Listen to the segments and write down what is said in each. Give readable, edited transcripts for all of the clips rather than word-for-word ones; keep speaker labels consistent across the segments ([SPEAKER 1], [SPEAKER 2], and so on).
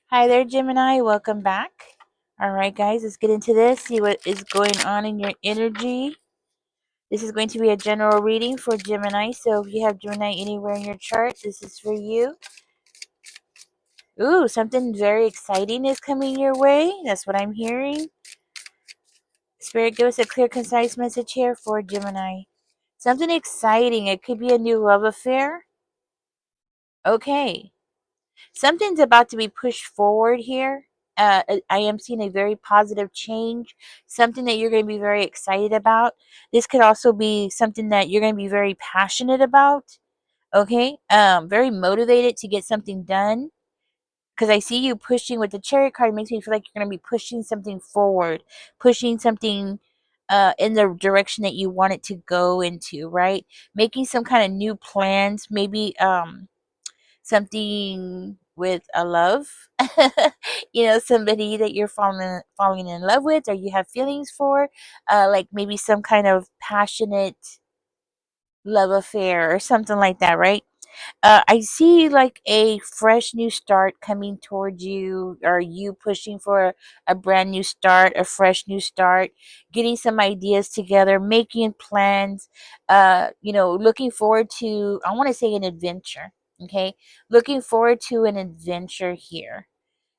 [SPEAKER 1] Hi there, Gemini. Welcome back. All right, guys, let's get into this. See what is going on in your energy. This is going to be a general reading for Gemini. So if you have Gemini anywhere in your chart, this is for you. Ooh, something very exciting is coming your way. That's what I'm hearing. Spirit, give us a clear, concise message here for Gemini. Something exciting. It could be a new love affair. Okay. Something's about to be pushed forward here. I am seeing a very positive change, something that you're going to be very excited about. This could also be something that you're going to be very passionate about. Okay, very motivated to get something done. Because I see you pushing with the Chariot card, it makes me feel like you're going to be pushing something forward, pushing something in the direction that you want it to go into, right? Making some kind of new plans, maybe something with a love, somebody that you're falling in love with, or you have feelings for, like maybe some kind of passionate love affair or something like that, right? I see like a fresh new start coming towards you, or you pushing for a brand new start, a fresh new start, getting some ideas together, making plans, looking forward to, I want to say, an adventure. Okay, looking forward to an adventure here.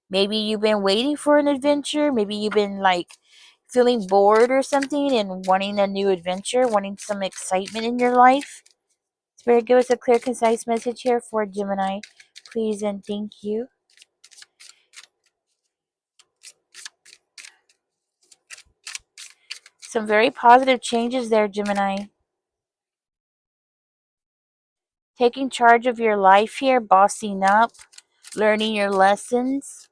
[SPEAKER 1] Maybe you've been waiting for an adventure, maybe you've been like feeling bored or something and wanting a new adventure, wanting some excitement in your life. Spirit, give us a clear, concise message here for Gemini, please and thank you. Some very positive changes there, Gemini. Taking charge of your life here, bossing up, learning your lessons.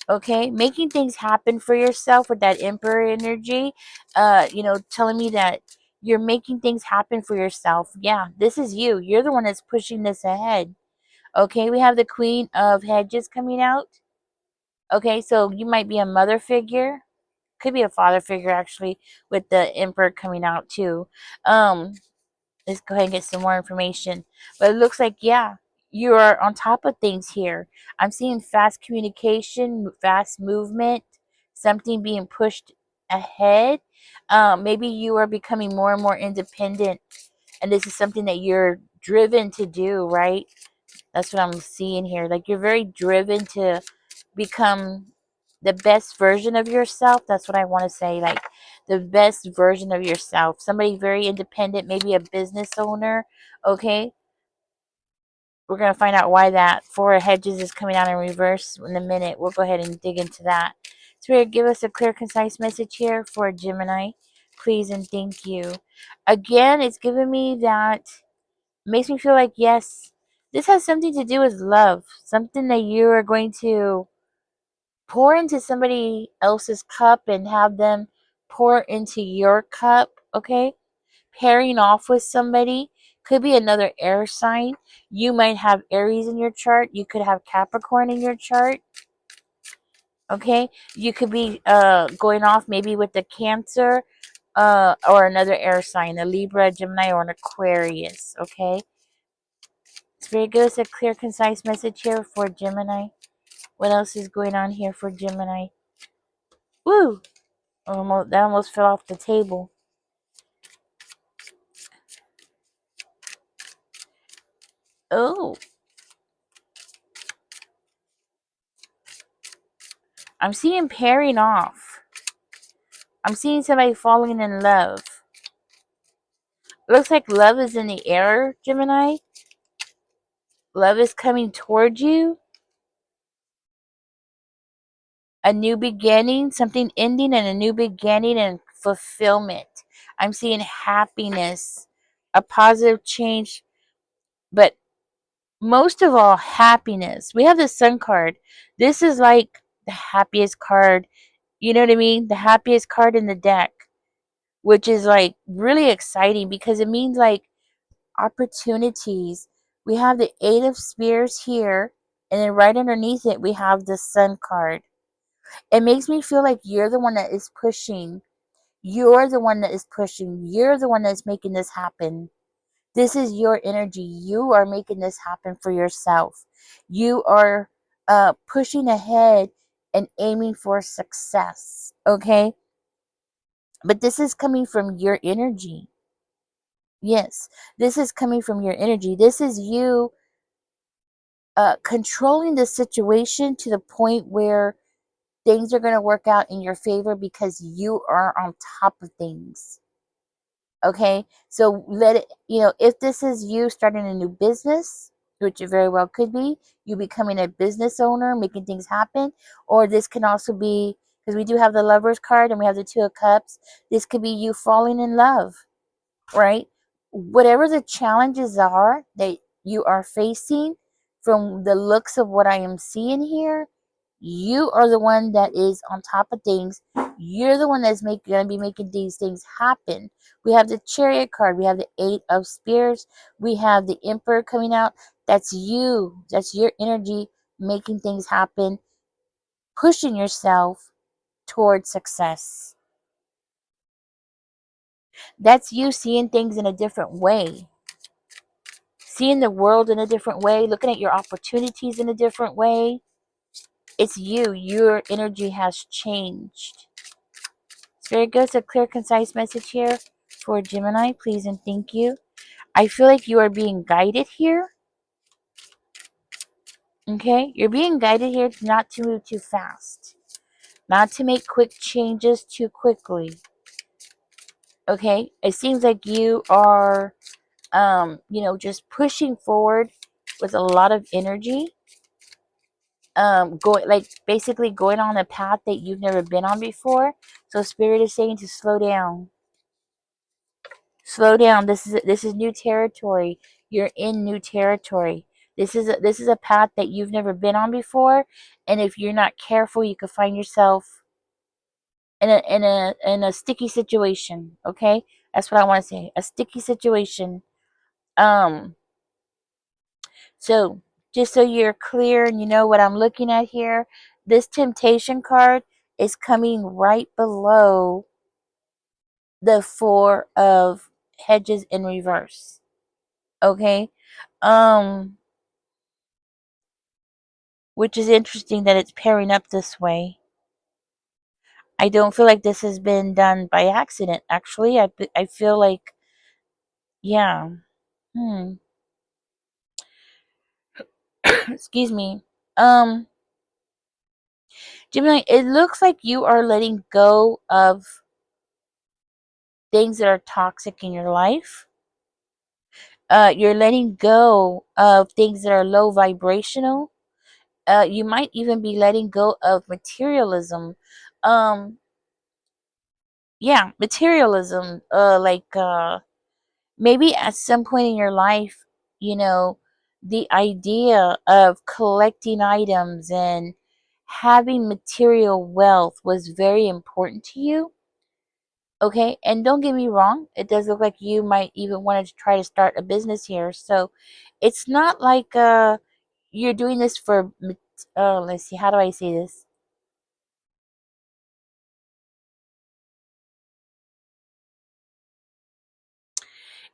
[SPEAKER 1] Okay, making things happen for yourself with that Emperor energy. Telling me that you're making things happen for yourself. Yeah, this is you. You're the one that's pushing this ahead. Okay, we have the Queen of Hedges coming out. Okay, so you might be a mother figure, could be a father figure actually, with the Emperor coming out too. um let's go ahead and get some more information, but it looks like, yeah, you are on top of things here. I'm seeing fast communication, fast movement, something being pushed ahead. Maybe you are becoming more and more independent, and this is something that you're driven to do, right? That's what I'm seeing here. Like, you're very driven to become the best version of yourself. That's what I want to say. Like, the best version of yourself. Somebody very independent, maybe a business owner. Okay. We're going to find out why that Four of Hedges is coming out in reverse in a minute. We'll go ahead and dig into that. Spirit, give us a clear, concise message here for Gemini, please and thank you. Again, it's giving me that, makes me feel like, yes, this has something to do with love. Something that you are going to pour into somebody else's cup and have them pour into your cup. Okay, pairing off with somebody, could be another air sign. You might have Aries in your chart, you could have Capricorn in your chart. Okay, you could be going off maybe with the Cancer, or another air sign, a Libra, Gemini, or an Aquarius. Okay, Spirit, give us a clear, concise message here for Gemini. What else is going on here for Gemini? Woo! That almost fell off the table. Oh, I'm seeing pairing off. I'm seeing somebody falling in love. Looks like love is in the air, Gemini. Love is coming towards you. A new beginning, something ending, and a new beginning and fulfillment. I'm seeing happiness, a positive change, but most of all, happiness. We have the Sun card. This is like the happiest card. You know what I mean? The happiest card in the deck, which is like really exciting because it means like opportunities. We have the Eight of Spears here, and then right underneath it, we have the Sun card. It makes me feel like you're the one that is pushing. You're the one that is pushing. You're the one that's making this happen. This is your energy. You are making this happen for yourself. You are pushing ahead and aiming for success. Okay, but this is coming from your energy. Yes, this is coming from your energy. This is you controlling the situation to the point where things are going to work out in your favor because you are on top of things. Okay, so let it, if this is you starting a new business, which it very well could be, you becoming a business owner, making things happen, or this can also be, because we do have the Lovers card and we have the Two of Cups, this could be you falling in love, right? Whatever the challenges are that you are facing, from the looks of what I am seeing here, you are the one that is on top of things. You're the one that's going to be making these things happen. We have the Chariot card. We have the Eight of Spears. We have the Emperor coming out. That's you. That's your energy making things happen, pushing yourself towards success. That's you seeing things in a different way, seeing the world in a different way, looking at your opportunities in a different way. It's you. Your energy has changed. It's very good. It's a clear, concise message here for Gemini. Please and thank you. I feel like you are being guided here. Okay? You're being guided here not to move too fast, not to make quick changes too quickly. Okay? It seems like you are, just pushing forward with a lot of energy. Going, like, basically going on a path that you've never been on before. So Spirit is saying to slow down. Slow down. This is new territory. You're in new territory. This is a path that you've never been on before, and if you're not careful, you could find yourself in a sticky situation. Okay, that's what I want to say. A sticky situation. Um. So just so you're clear and you know what I'm looking at here, this Temptation card is coming right below the Four of Hedges in reverse. Okay. Um, which is interesting that it's pairing up this way. I don't feel like this has been done by accident, actually. I feel like, yeah. Hmm. Excuse me. Um, Gemini, it looks like you are letting go of things that are toxic in your life. You're letting go of things that are low vibrational. You might even be letting go of materialism. Um, yeah, materialism. Maybe at some point in your life, you know, the idea of collecting items and having material wealth was very important to you. Okay, and don't get me wrong, it does look like you might even want to try to start a business here. So it's not like you're doing this for let's see, how do I say this?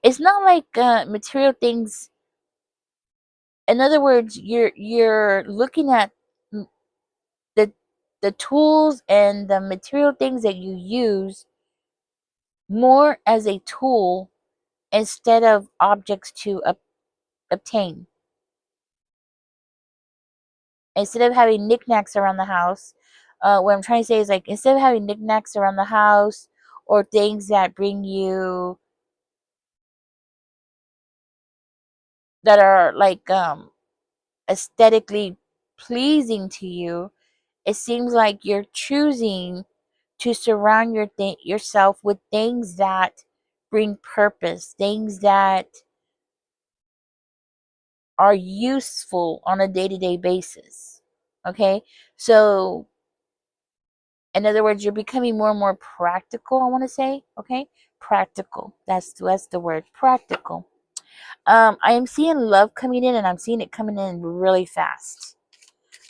[SPEAKER 1] It's not like material things. In other words, you're looking at the the tools and the material things that you use more as a tool instead of objects to obtain. Instead of having knickknacks around the house, what I'm trying to say is, like, instead of having knickknacks around the house or things that bring you, that are like aesthetically pleasing to you, it seems like you're choosing to surround yourself with things that bring purpose, things that are useful on a day-to-day basis. Okay? So in other words, you're becoming more and more practical, I want to say. Okay? Practical. That's the word. Practical. I am seeing love coming in, and I'm seeing it coming in really fast.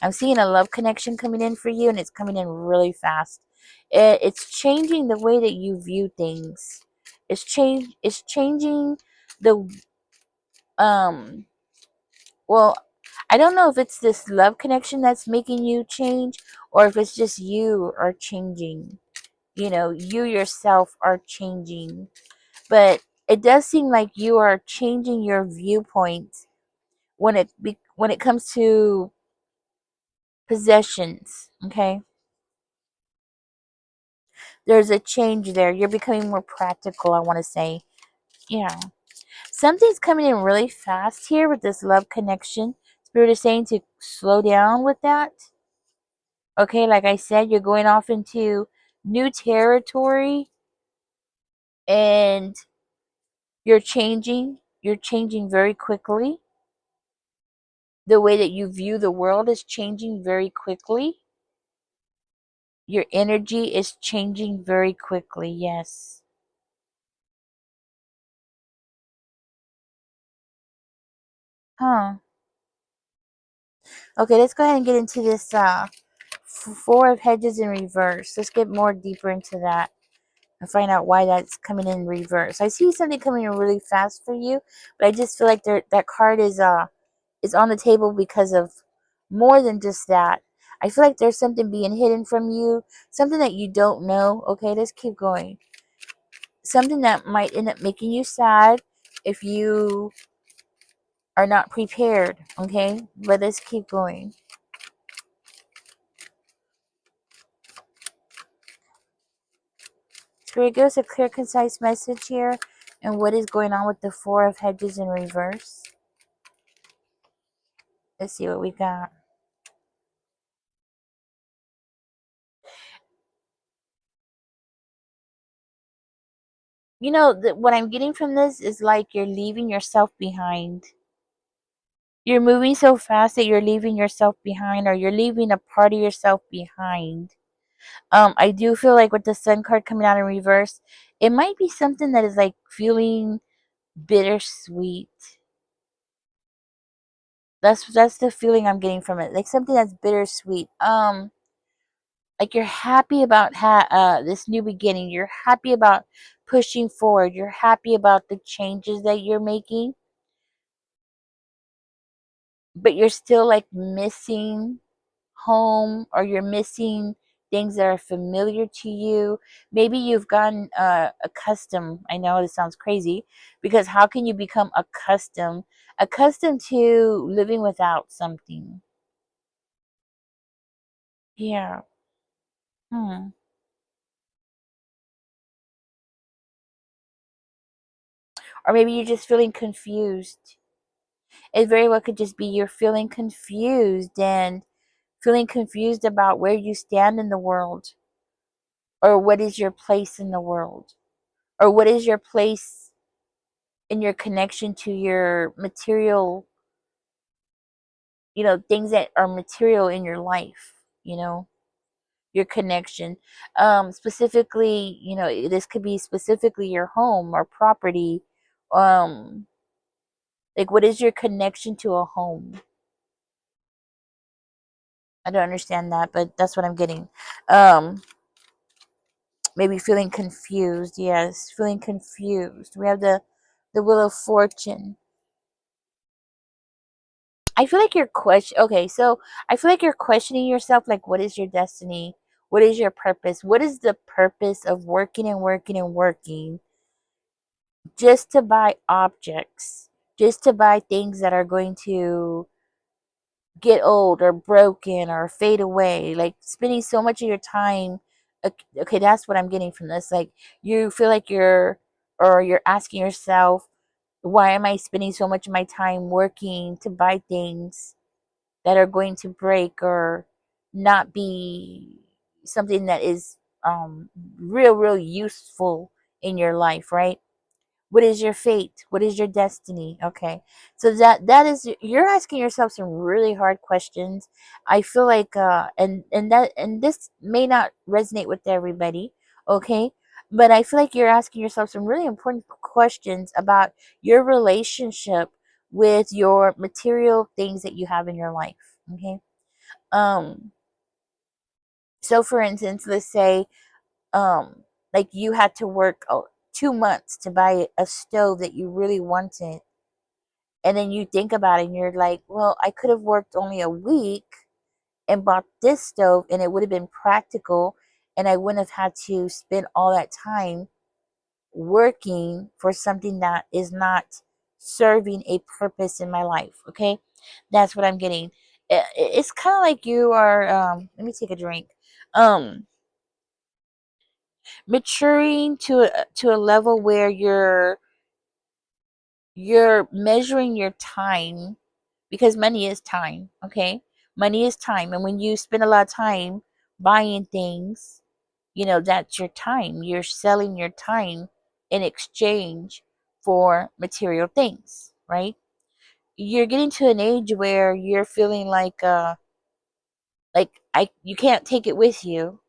[SPEAKER 1] I'm seeing a love connection coming in for you, and it's coming in really fast. It's changing the way that you view things. It's changing the um well, I don't know if it's this love connection that's making you change, or if it's just you are changing. You yourself are changing. But it does seem like you are changing your viewpoint when it comes to possessions. Okay, there's a change there. You're becoming more practical, I want to say. Yeah, something's coming in really fast here with this love connection. Spirit is saying to slow down with that. Okay, like I said, you're going off into new territory, and you're changing very quickly. The way that you view the world is changing very quickly. Your energy is changing very quickly. Yes. Huh. Okay, let's go ahead and get into this four of hedges in reverse. Let's get more deeper into that and find out why that's coming in reverse. I see something coming in really fast for you, but I just feel like that card is on the table because of more than just that. I feel like there's something being hidden from you, something that you don't know. Okay, let's keep going. Something that might end up making you sad if you are not prepared. Okay, but let's keep going. Spirit, give us a clear, concise message here, and what is going on with the four of hedges in reverse. Let's see what we got. What I'm getting from this is like you're leaving yourself behind. You're moving so fast that you're leaving yourself behind, or you're leaving a part of yourself behind. I do feel like with the sun card coming out in reverse, it might be something that is like feeling bittersweet. That's the feeling I'm getting from it. Like something that's bittersweet. Like you're happy about this new beginning. You're happy about pushing forward. You're happy about the changes that you're making, but you're still like missing home, or you're missing things that are familiar to you. Maybe you've gotten accustomed. I know this sounds crazy, because how can you become accustomed to living without something? Yeah. Hmm. Or maybe you're just feeling confused. It very well could just be you're feeling confused, and feeling confused about where you stand in the world, or what is your place in the world, or what is your place in your connection to your material, things that are material in your life, your connection. Specifically, this could be specifically your home or property. Um, like, what is your connection to a home? I don't understand that, but that's what I'm getting. Um, Maybe feeling confused. Yes, feeling confused. We have the Wheel of Fortune. I feel like you're okay, so I feel like you're questioning yourself, like, what is your destiny? What is your purpose? What is the purpose of working and working and working just to buy objects, just to buy things that are going to get old or broken or fade away? Like spending so much of your time. Okay, that's what I'm getting from this. Like you feel like you're asking yourself, why am I spending so much of my time working to buy things that are going to break or not be something that is real useful in your life, right? What is your fate? What is your destiny? Okay, so that is, you're asking yourself some really hard questions. I feel like and this may not resonate with everybody. Okay, but I feel like you're asking yourself some really important questions about your relationship with your material things that you have in your life. Okay, um so for instance, let's say um like you had to work 2 months to buy a stove that you really wanted, And then you think about it and you're like, well, I could have worked only a week and bought this stove and it would have been practical and I wouldn't have had to spend all that time working for something that is not serving a purpose in my life. Okay, that's what I'm getting. It's kind of like you are. Let me take a drink. Um, Maturing to a level where you're measuring your time, because money is time. Okay, money is time, and when you spend a lot of time buying things, that's your time. You're selling your time in exchange for material things, right? You're getting to an age where you're feeling like I you can't take it with you,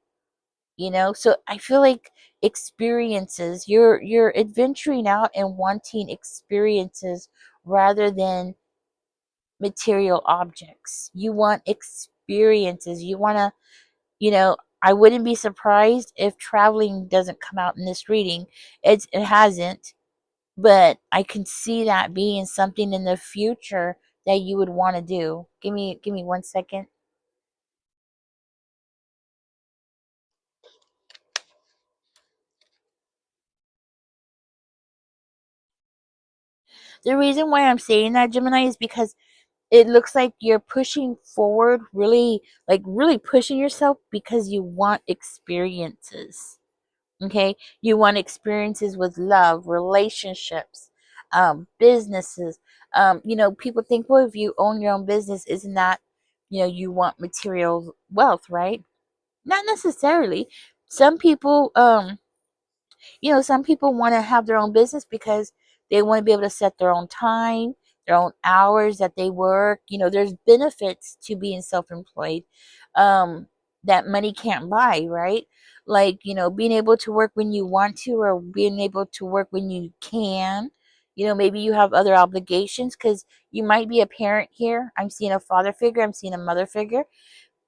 [SPEAKER 1] so I feel like experiences, you're adventuring out and wanting experiences rather than material objects. You want experiences. You want to, I wouldn't be surprised if traveling doesn't come out in this reading. It hasn't, but I can see that being something in the future that you would want to do. Give me 1 second. The reason why I'm saying that, Gemini, is because it looks like you're pushing forward, really, like really pushing yourself because you want experiences. Okay, you want experiences with love, relationships, businesses. People think, well, if you own your own business, isn't that, you want material wealth, right? Not necessarily. Some people, some people want to have their own business because they want to be able to set their own time, their own hours that they work. There's benefits to being self-employed, um, that money can't buy, right? Like, being able to work when you want to, or being able to work when you can. Maybe you have other obligations because you might be a parent here. I'm seeing a father figure, I'm seeing a mother figure.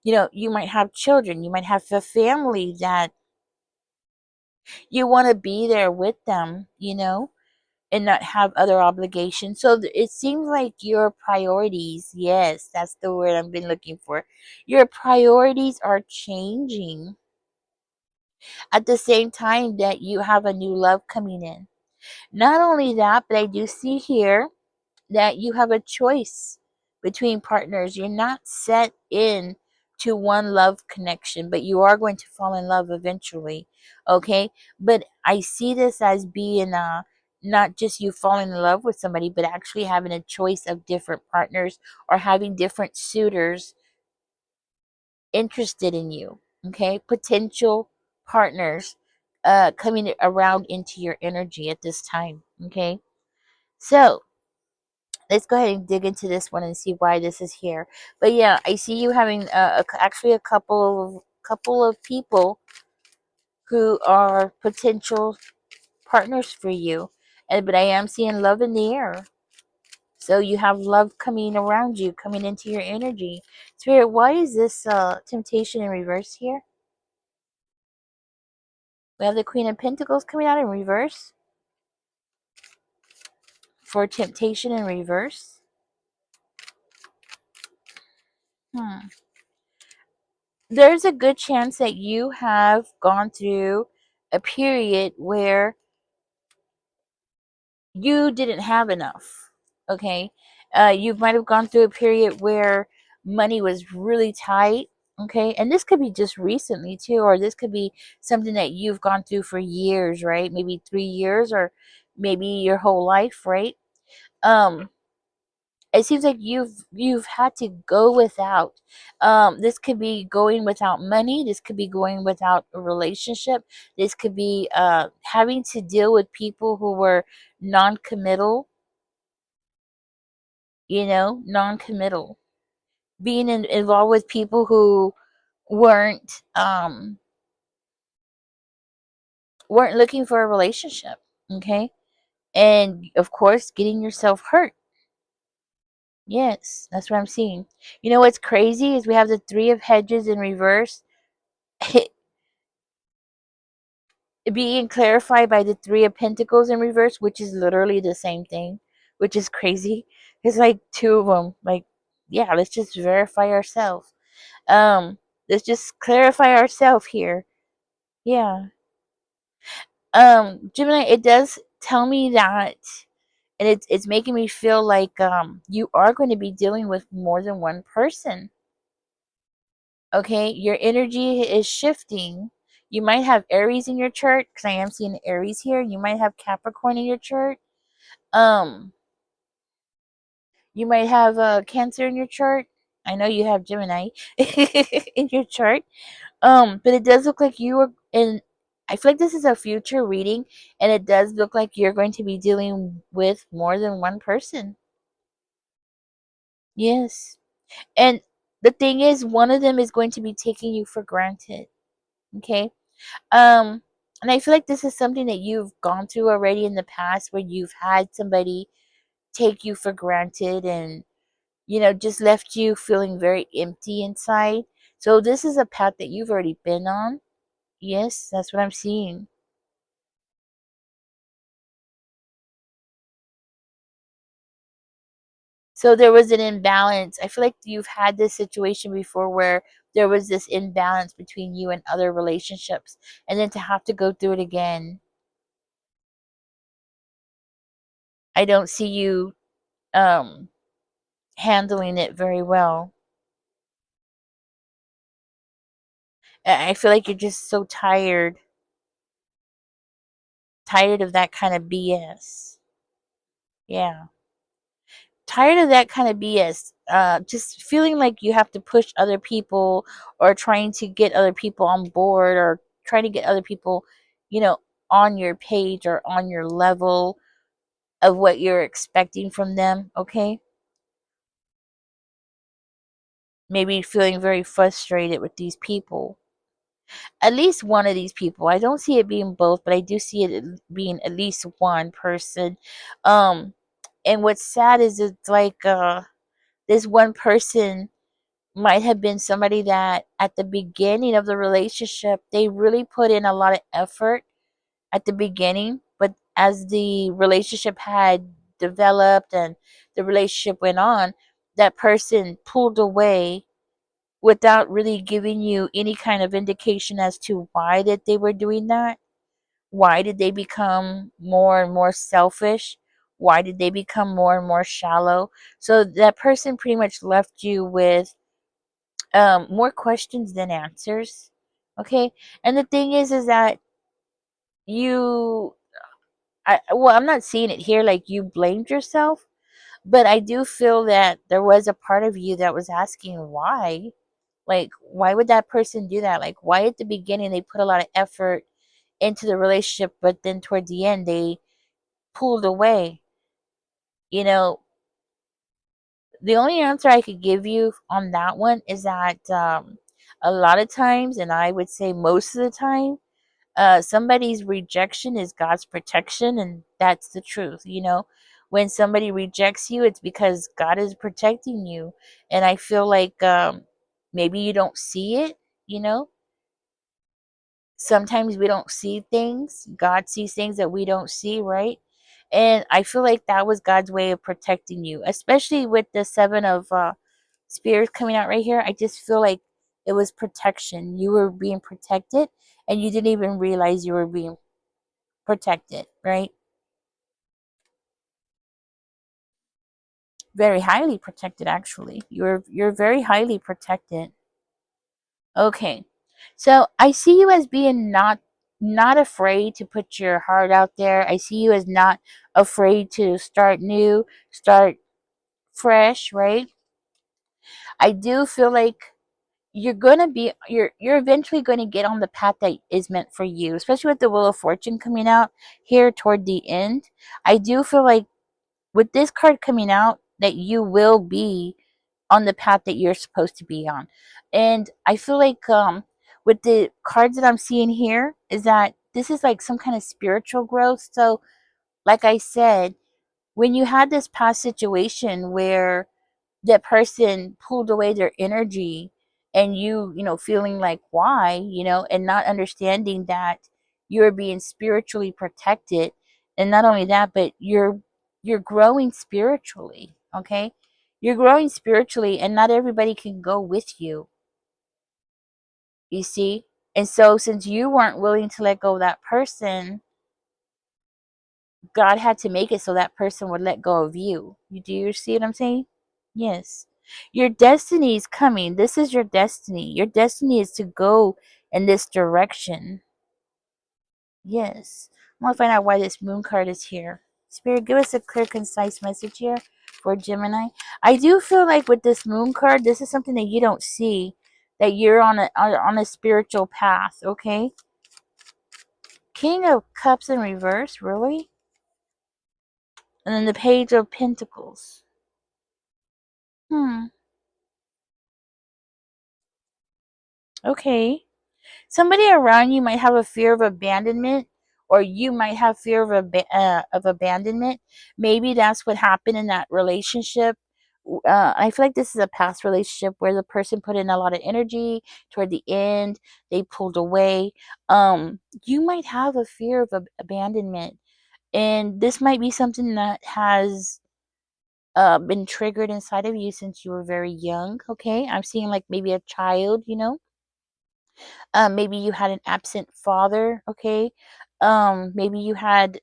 [SPEAKER 1] You might have children, you might have a family that you want to be there with them, and not have other obligations. So it seems like your priorities, yes, that's the word I've been looking for. Your priorities are changing at the same time that you have a new love coming in. Not only that, but I do see here that you have a choice between partners. You're not set in to one love connection, but you are going to fall in love eventually. Okay? But I see this as being not just you falling in love with somebody, but actually having a choice of different partners or having different suitors interested in you. Okay? Potential partners coming around into your energy at this time. Okay? So, let's go ahead and dig into this one and see why this is here. But yeah, I see you having actually a couple of people who are potential partners for you, and but I am seeing love in the air. So you have love coming around you, coming into your energy. Spirit, why is this temptation in reverse here? We have the Queen of Pentacles coming out in reverse for temptation in reverse. Hmm. There's a good chance that you have gone through a period where you didn't have enough. Okay, you might have gone through a period where money was really tight. Okay, and this could be just recently too, or this could be something that you've gone through for years, right? Maybe 3 years, or maybe your whole life, right? um it seems like you've had to go without. This could be going without money, this could be going without a relationship, this could be having to deal with people who were non-committal, non-committal, being involved with people who weren't um weren't looking for a relationship. Okay, and of course getting yourself hurt. Yes, that's what I'm seeing. What's crazy is we have the Three of Hedges in reverse being clarified by the Three of Pentacles in reverse, which is literally the same thing, which is crazy. It's like two of them. Like, yeah, let's just verify ourselves. Um, let's just clarify ourselves here. Yeah. Gemini, it does tell me that, and it's making me feel like you are going to be dealing with more than one person. Okay, your energy is shifting. You might have Aries in your chart because I am seeing Aries here. You might have Capricorn in your chart. Um, you might have Cancer in your chart. I know you have Gemini in your chart. But it does look like you are in. I feel like this is a future reading, and it does look like you're going to be dealing with more than one person. Yes, and the thing is, one of them is going to be taking you for granted. Okay. And I feel like this is something that you've gone through already in the past, where you've had somebody take you for granted and just left you feeling very empty inside. So this is a path that you've already been on. Yes, that's what I'm seeing. So there was an imbalance. I feel like you've had this situation before where there was this imbalance between you and other relationships, and then to have to go through it again. I don't see you um handling it very well. I feel like you're just so tired of that kind of BS. Yeah. Tired of that kind of BS. Just feeling like you have to push other people, or trying to get other people on board, or trying to get other people, you know, on your page or on your level of what you're expecting from them. Okay. Maybe feeling very frustrated with these people. At least one of these people. I don't see it being both, but I do see it being at least one person. Um, and what's sad is it's like this one person might have been somebody that at the beginning of the relationship they really put in a lot of effort at the beginning, but as the relationship had developed and the relationship went on, that person pulled away without really giving you any kind of indication as to why that they were doing that. Why did they become more and more selfish? Why did they become more and more shallow? So that person pretty much left you with more questions than answers. Okay, and the thing is that you, I'm not seeing it here like you blamed yourself, but I do feel that there was a part of you that was asking why. Like, why would that person do that? Like, why at the beginning they put a lot of effort into the relationship, but then toward the end they pulled away? You know, the only answer I could give you on that one is that a lot of times, and I would say most of the time, somebody's rejection is God's protection, and that's the truth. When somebody rejects you, it's because God is protecting you, and I feel like maybe you don't see it. You know, sometimes we don't see things. God sees things that we don't see, right? And I feel like that was God's way of protecting you, especially with the seven of spears coming out right here. I just feel like it was protection. You were being protected, and you didn't even realize you were being protected, right? Very highly protected, actually. You're very highly protected. Okay. So I see you as being not afraid to put your heart out there. I see you as not afraid to start new, start fresh, right? I do feel like you're eventually going to get on the path that is meant for you, especially with the Wheel of Fortune coming out here toward the end. I do feel like with this card coming out that you will be on the path that you're supposed to be on. And I feel like with the cards that I'm seeing here is that this is like some kind of spiritual growth. So like I said, when you had this past situation where that person pulled away their energy, and you feeling like why, and not understanding that you're being spiritually protected, and not only that, but you're growing spiritually. Okay? You're growing spiritually, and not everybody can go with you. You see? And so, since you weren't willing to let go of that person, God had to make it so that person would let go of you. Do you see what I'm saying? Yes. Your destiny is coming. This is your destiny. Your destiny is to go in this direction. Yes. I want to find out why this moon card is here. Spirit, give us a clear, concise message here for Gemini. I do feel like with this moon card, this is something that you don't see, that you're on a spiritual path, okay? King of Cups in reverse, really? And then the Page of Pentacles. Okay. Somebody around you might have a fear of abandonment, or you might have fear of abandonment. Maybe that's what happened in that relationship. I feel like this is a past relationship where the person put in a lot of energy. Toward the end, they pulled away. You might have a fear of abandonment, and this might be something that has been triggered inside of you since you were very young. Okay, I'm seeing like maybe a child, maybe you had an absent father, okay? Maybe you had,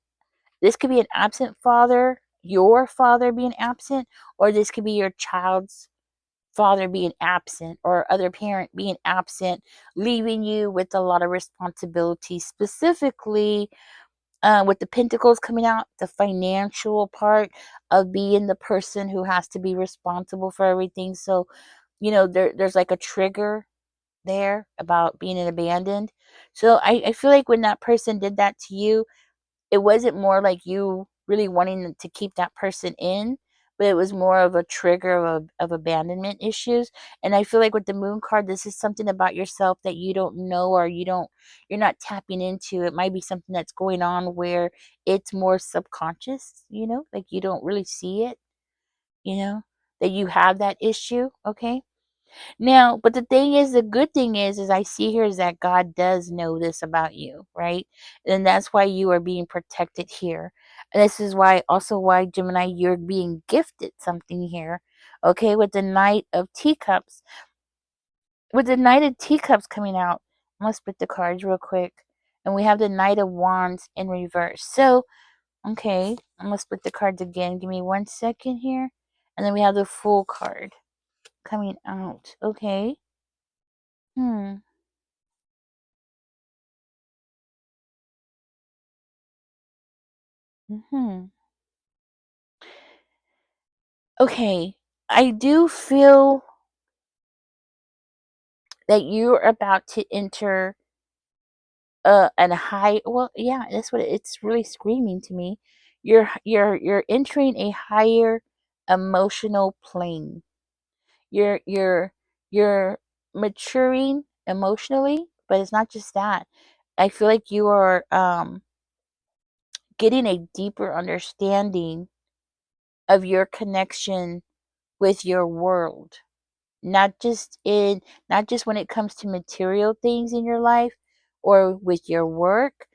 [SPEAKER 1] this could be an absent father, your father being absent, or this could be your child's father being absent, or other parent being absent, leaving you with a lot of responsibility, specifically with the pentacles coming out, the financial part of being the person who has to be responsible for everything. So, there's like a trigger there about being abandoned. So I feel like when that person did that to you, it wasn't more like you really wanting to keep that person in, but it was more of a trigger of abandonment issues. And I feel like with the moon card, this is something about yourself that you don't know, or you're not tapping into. It might be something that's going on where it's more subconscious, like you don't really see it, you know, that you have that issue. Okay. Now, but the thing is, the good thing is I see here is that God does know this about you, right? And that's why you are being protected here. And this is why Gemini, you're being gifted something here. Okay, with the Knight of Teacups. With the Knight of Teacups coming out, I'm gonna split the cards real quick. And we have the Knight of Wands in reverse. So, okay, I'm gonna split the cards again. Give me 1 second here. And then we have the Fool card coming out. Okay. Hmm. Hmm. Okay, I do feel that you're about to enter a high. Well, yeah, that's what it's really screaming to me. You're entering a higher emotional plane. You're maturing emotionally, but it's not just that. I feel like you are getting a deeper understanding of your connection with your world, not just when it comes to material things in your life or with your work,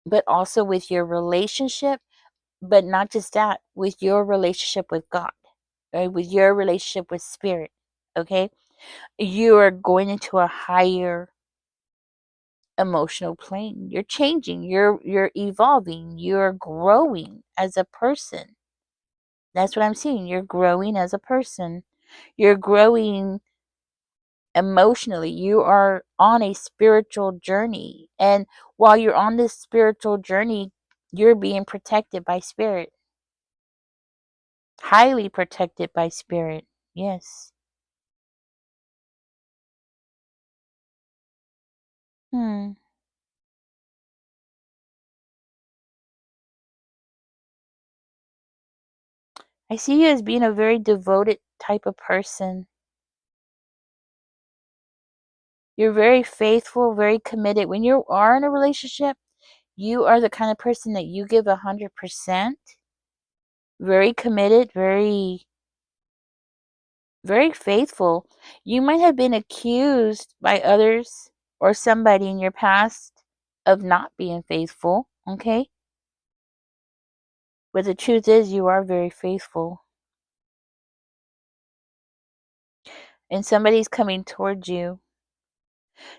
[SPEAKER 1] but also with your relationship, but not just that, with your relationship with God, right? With your relationship with spirit. Okay, you are going into a higher emotional plane. You're changing, you're evolving, you're growing as a person. That's what I'm seeing. You're growing as a person. You're growing emotionally. You are on a spiritual journey. And while you're on this spiritual journey, you're being protected by spirit. Highly protected by spirit. Yes. Hmm. I see you as being a very devoted type of person. You're very faithful, very committed. When you are in a relationship, you are the kind of person that you give 100%. Very committed, very faithful. You might have been accused by others or somebody in your past of not being faithful, okay? But the truth is, you are very faithful. and somebody's coming towards you.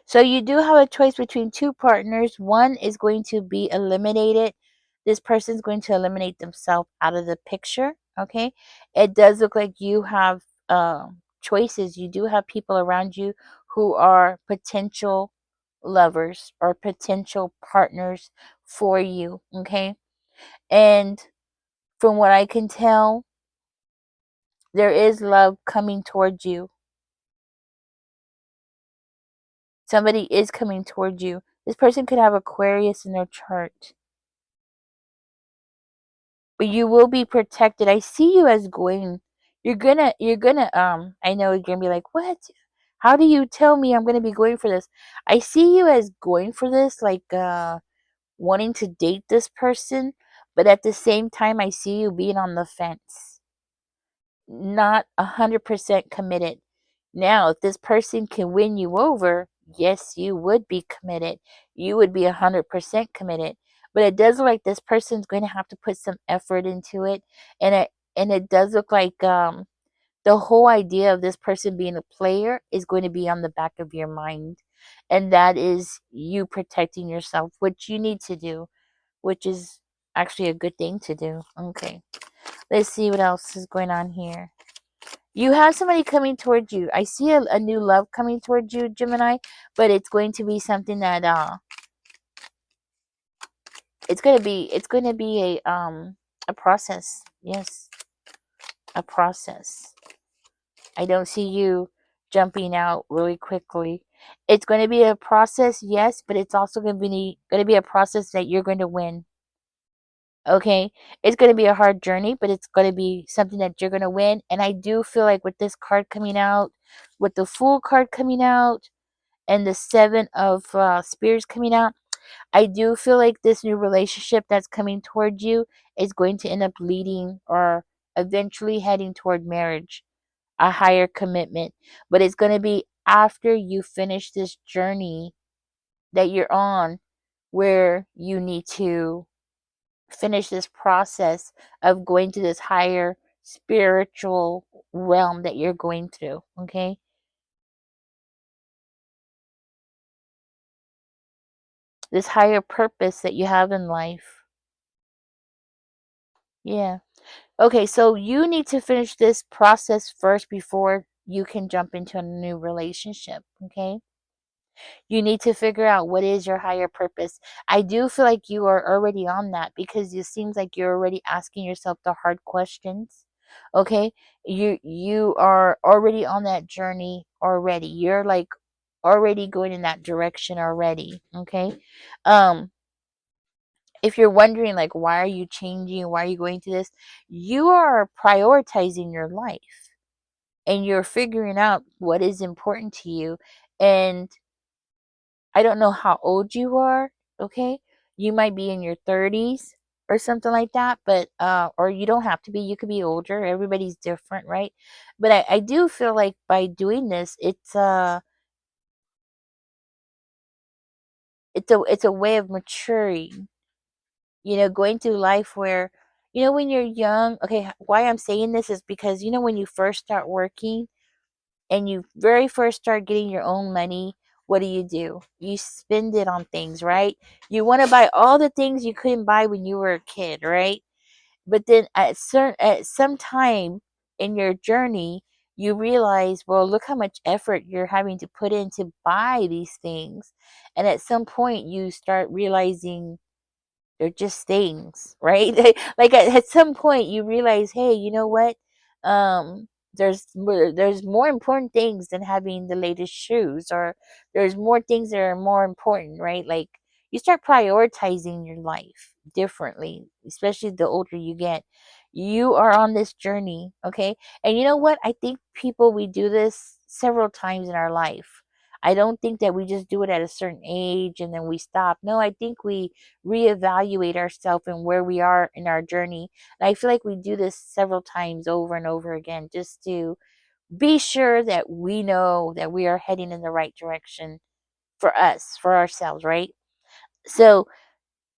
[SPEAKER 1] So you do have a choice between two partners. One is going to be eliminated. This person's going to eliminate themselves out of the picture. Okay. It does look like you have choices. You do have people around you who are potential lovers or potential partners for you. Okay. And from what I can tell, there is love coming towards you. Somebody is coming towards you. This person could have Aquarius in their chart. But you will be protected. I see you as going. You're gonna I know you're gonna be like, what? How do you tell me I'm gonna be going for this? I see you as going for this, like wanting to date this person, but at the same time I see you being on the fence. Not 100% committed. Now, if this person can win you over, yes, you would be committed. You would be 100% committed. But it does look like this person's going to have to put some effort into it, and it does look like the whole idea of this person being a player is going to be on the back of your mind, and that is you protecting yourself, which you need to do, which is actually a good thing to do. Okay, let's see what else is going on here. You have somebody coming towards you. I see a new love coming towards you, Gemini, but it's going to be something that it's going to be a process. Yes, a process. I don't see you jumping out really quickly. It's going to be a process, yes, but it's also going to be a process that you're going to win. Okay, it's going to be a hard journey, but it's going to be something that you're going to win. And I do feel like with this card coming out, with the Fool card coming out, and the Seven of Spears coming out, I do feel like this new relationship that's coming toward you is going to end up leading or eventually heading toward marriage, a higher commitment. But it's going to be after you finish this journey that you're on, where you need to finish this process of going to this higher spiritual realm that you're going through. Okay, this higher purpose that you have in life. Yeah. Okay, so you need to finish this process first before you can jump into a new relationship. Okay, you need to figure out what is your higher purpose. I do feel like you are already on that, because it seems like you're already asking yourself the hard questions. Okay, you are already on that journey already. You're like already going in that direction already. Okay, um if you're wondering like, why are you changing, why are you going to this, you are prioritizing your life, and you're figuring out what is important to you. And I don't know how old you are. Okay, you might be in your 30s or something like that, but or you don't have to be, you could be older. Everybody's different, right? But I do feel like by doing this, it's a way of maturing, going through life where, when you're young. Okay, why I'm saying this is because, when you first start working and you very first start getting your own money, what do? You spend it on things, right? You want to buy all the things you couldn't buy when you were a kid, right? But then at some time in your journey, you realize, well, look how much effort you're having to put in to buy these things. And at some point you start realizing they're just things, right? Like at some point you realize, hey, you know what? Um, there's more important things than having the latest shoes, or there's more things that are more important, right? Like you start prioritizing your life differently, especially the older you get. You are on this journey, okay? And you know what? I think people, we do this several times in our life. I don't think that we just do it at a certain age and then we stop. No, I think we reevaluate ourselves and where we are in our journey. And I feel like we do this several times over and over again, just to be sure that we know that we are heading in the right direction for us, for ourselves, right? So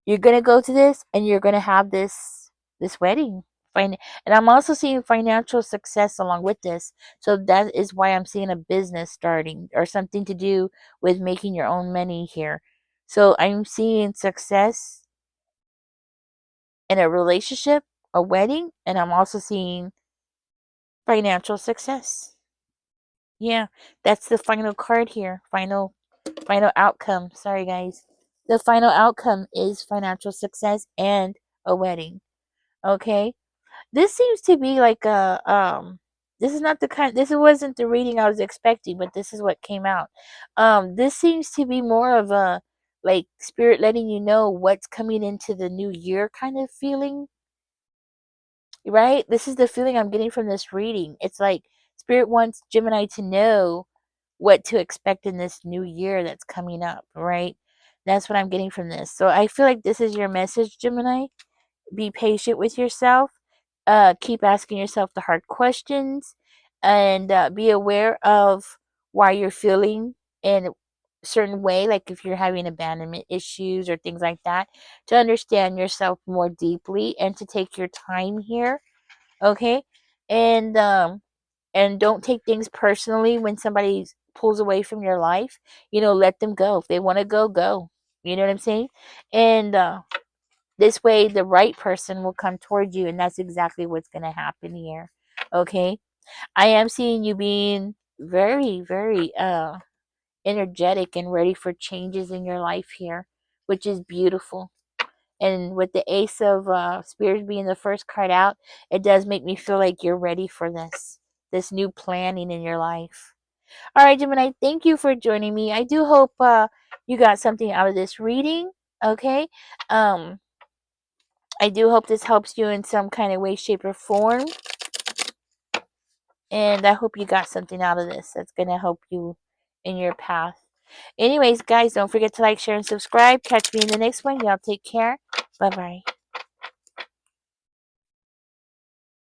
[SPEAKER 1] you're going to go to this and you're going to have this wedding. And I'm also seeing financial success along with this. So that is why I'm seeing a business starting or something to do with making your own money here. So I'm seeing success in a relationship, a wedding, and I'm also seeing financial success. Yeah, that's the final card here. Final outcome. Sorry guys. The final outcome is financial success and a wedding. Okay? This seems to be like a this is not the kind this wasn't the reading I was expecting, but this is what came out. This seems to be more of a like spirit letting you know what's coming into the new year kind of feeling, right? This is the feeling I'm getting from this reading. It's like spirit wants Gemini to know what to expect in this new year that's coming up, right? That's what I'm getting from this. So I feel like this is your message, Gemini. Be patient with yourself. Keep asking yourself the hard questions, and be aware of why you're feeling in a certain way, like if you're having abandonment issues or things like that, to understand yourself more deeply and to take your time here. Okay. And don't take things personally when somebody pulls away from your life. Let them go. If they want to go, go. You know what I'm saying? And this way the right person will come towards you, and that's exactly what's going to happen here. Okay. I am seeing you being very, very energetic and ready for changes in your life here, which is beautiful. And with the Ace of Spears being the first card out, it does make me feel like you're ready for this new planning in your life. All right, Gemini, thank you for joining me. I do hope you got something out of this reading. Okay. um I do hope this helps you in some kind of way, shape, or form. And I hope you got something out of this that's going to help you in your path. Anyways, guys, don't forget to like, share, and subscribe. Catch me in the next one. Y'all take care. Bye bye.